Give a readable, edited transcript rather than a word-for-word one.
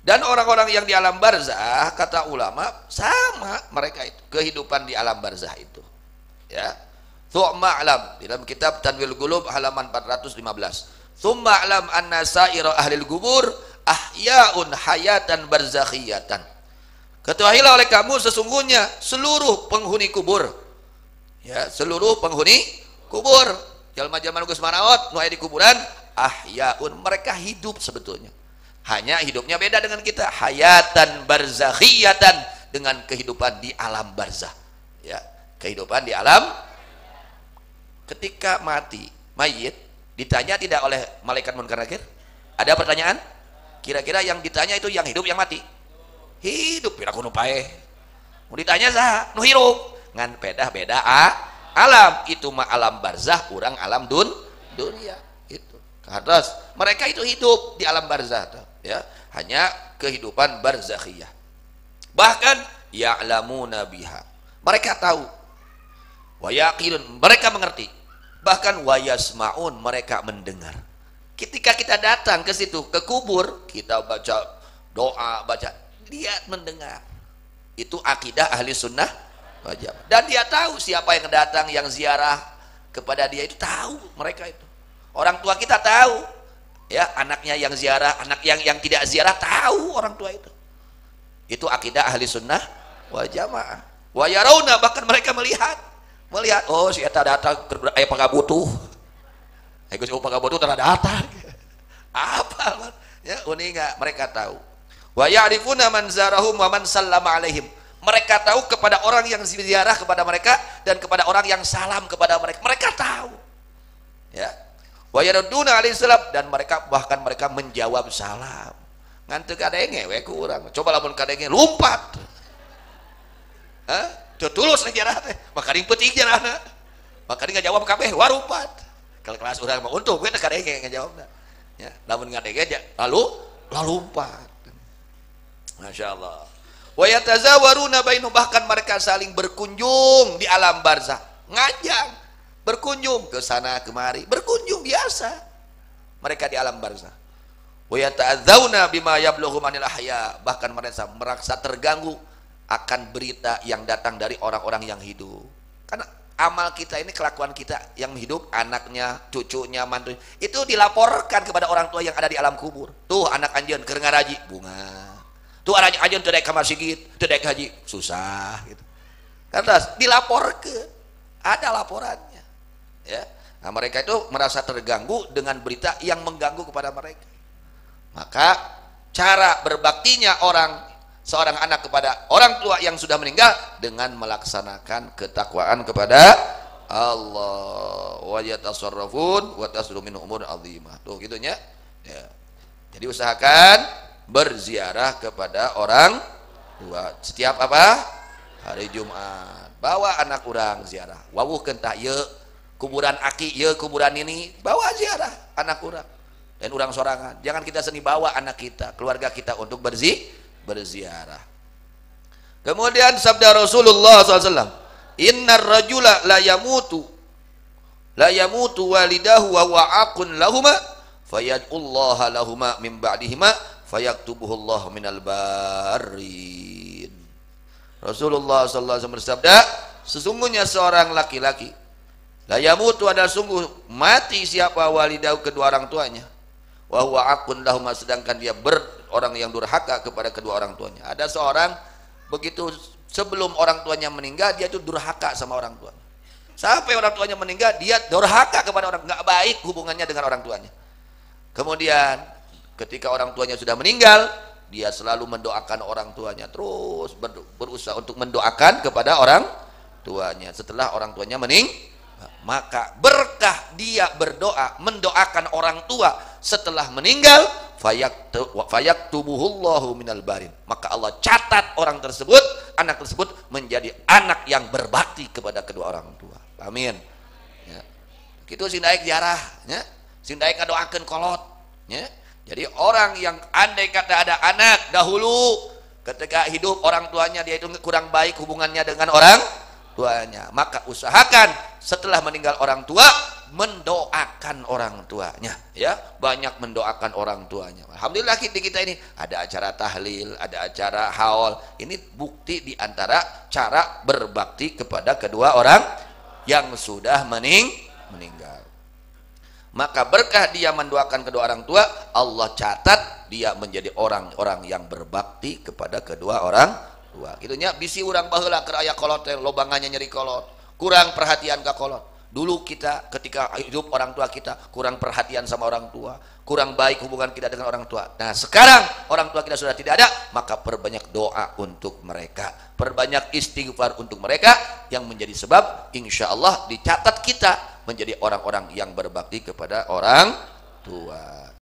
Dan orang-orang yang di alam barzah, kata ulama, sama mereka itu kehidupan di alam barzah itu. Ya. Tsumma alam dalam kitab Tanwirul Qulub halaman 415. Tsumma alam anna sa'ira ahlil qubur ahyaun hayatan barzakhiyatan. Ketahuilah oleh kamu sesungguhnya seluruh penghuni kubur, ya, seluruh penghuni kubur, jalma-jalma geus maraot nu aya di kuburan, ahyaun, mereka hidup sebetulnya. Hanya hidupnya beda dengan kita, hayatan barzakhiyatan, dengan kehidupan di alam barzah. Ya, kehidupan di alam. Ketika mati mayit ditanya tidak oleh malaikat munkar nakir? Ada pertanyaan? Kira-kira yang ditanya itu yang hidup yang mati? Hidup pira kuno paeh. Mau ditanya saha? Nu hirup. Ngan beda alam. Itu mah alam barzah, urang alam dunia. Itu. Atas mereka itu hidup di alam barzah, ya. Hanya kehidupan barzakhiyah. Bahkan ya'lamuna biha. Mereka tahu. Wa yaqilun, mereka mengerti. Bahkan wa yasmaun, mereka mendengar. Ketika kita datang ke situ, ke kubur, kita baca doa, baca, dia mendengar. Itu akidah ahli sunnah wal jamaah. Dan dia tahu siapa yang datang, yang ziarah kepada dia itu tahu, mereka itu. Orang tua kita tahu, ya, anaknya yang ziarah, anak yang tidak ziarah tahu orang tua itu. Itu akidah ahli sunnah wal jamaah. Wa yarawna, bahkan mereka melihat, oh si eta datang aya pangabutuh. Aya geus pangabutuh tara datang. Apa ya, uning enggak, mereka tahu. Wa ya'rifuna man zarahum wa man sallama alaihim. Mereka tahu kepada orang yang ziarah kepada mereka dan kepada orang yang salam kepada mereka. Mereka tahu. Ya. Wa yarudduna alaihi salam, dan mereka bahkan mereka menjawab salam. Ngan teu kadenge we ku urang. Coba lamun kadenge lumpat. Hah? Teu tulus ziarah teh. Makaring peuting ziarahna. Makaring ngajawab kabeh warupat. Kalau kelas urang mah untung we teh kadenge ngajawabna. Ya, lamun ngadenge lalu lumpat. Masya Allah. Wa yatazawaruna bainu, bahkan mereka saling berkunjung di alam barzah, ngajak, berkunjung ke sana kemari, berkunjung biasa mereka di alam barzah. Wa yata'adzawna bima yablughu manil ahya, bahkan mereka merasa terganggu akan berita yang datang dari orang-orang yang hidup. Karena amal kita ini, kelakuan kita yang hidup, anaknya, cucunya, mantunya, itu dilaporkan kepada orang tua yang ada di alam kubur. Tuh anak anjeun keur ngaraji bunga. Tuh anak anjeun teu daek ka masjid, teu daek haji, susah gitu. Karena dilaporkeun, ada laporannya. Ya. Nah, mereka itu merasa terganggu dengan berita yang mengganggu kepada mereka. Maka cara berbaktinya seorang anak kepada orang tua yang sudah meninggal dengan melaksanakan ketakwaan kepada Allah. Wa yatasarrafun wa tasru min umur azimah. Tuh gitunya. Ya. Jadi usahakan berziarah kepada orang tua setiap apa? Hari Jumat. Bawa anak urang ziarah. Wawuhkeun tah ieu kuburan aki, ieu kuburan ini, bawa ziarah anak urang. Dan urang sorangan. Jangan kita seni bawa anak kita, keluarga kita untuk berziarah. Kemudian sabda Rasulullah SAW, innar rajula la yamutu walidahu wa huwa aqun lahuma fayad'ullaha lahuma min ba'dihima fayaktubuhullahu minal barin. Rasulullah SAW bersabda, sesungguhnya seorang laki-laki la yamutu, adalah sungguh mati siapa walidahu, kedua orang tuanya, wa huwa aqun lahuma, sedangkan dia orang yang durhaka kepada kedua orang tuanya. Ada seorang begitu sebelum orang tuanya meninggal, dia itu durhaka sama orang tuanya. Sampai orang tuanya meninggal, dia durhaka kepada orang, nggak baik hubungannya dengan orang tuanya. Kemudian ketika orang tuanya sudah meninggal, dia selalu mendoakan orang tuanya, terus berusaha untuk mendoakan kepada orang tuanya setelah orang tuanya meninggal. Maka berkah dia berdoa mendoakan orang tua setelah meninggal, fayaktubuhullahu minal barin, maka Allah catat orang tersebut, anak tersebut menjadi anak yang berbakti kepada kedua orang tua. Amin. Ya. Kitu sing daek ziarah, ya. Sing daek ngadoakeun kolot, ya. Jadi orang yang andai kata ada anak dahulu ketika hidup orang tuanya dia itu kurang baik hubungannya dengan orang tuanya, maka usahakan setelah meninggal orang tua mendoakan orang tuanya, ya, banyak mendoakan orang tuanya. Alhamdulillah kita ini ada acara tahlil, ada acara haul. Ini bukti diantara cara berbakti kepada kedua orang yang sudah meninggal. Maka berkah dia mendoakan kedua orang tua, Allah catat dia menjadi orang-orang yang berbakti kepada kedua orang tua. Gitunya bisi urang baheula keur aya kolot teh lobangannya nyeri kolot, kurang perhatian ka kolot. Dulu kita ketika hidup orang tua kita kurang perhatian sama orang tua, kurang baik hubungan kita dengan orang tua. Nah sekarang orang tua kita sudah tidak ada, maka perbanyak doa untuk mereka, perbanyak istighfar untuk mereka, yang menjadi sebab insya Allah dicatat kita menjadi orang-orang yang berbakti kepada orang tua.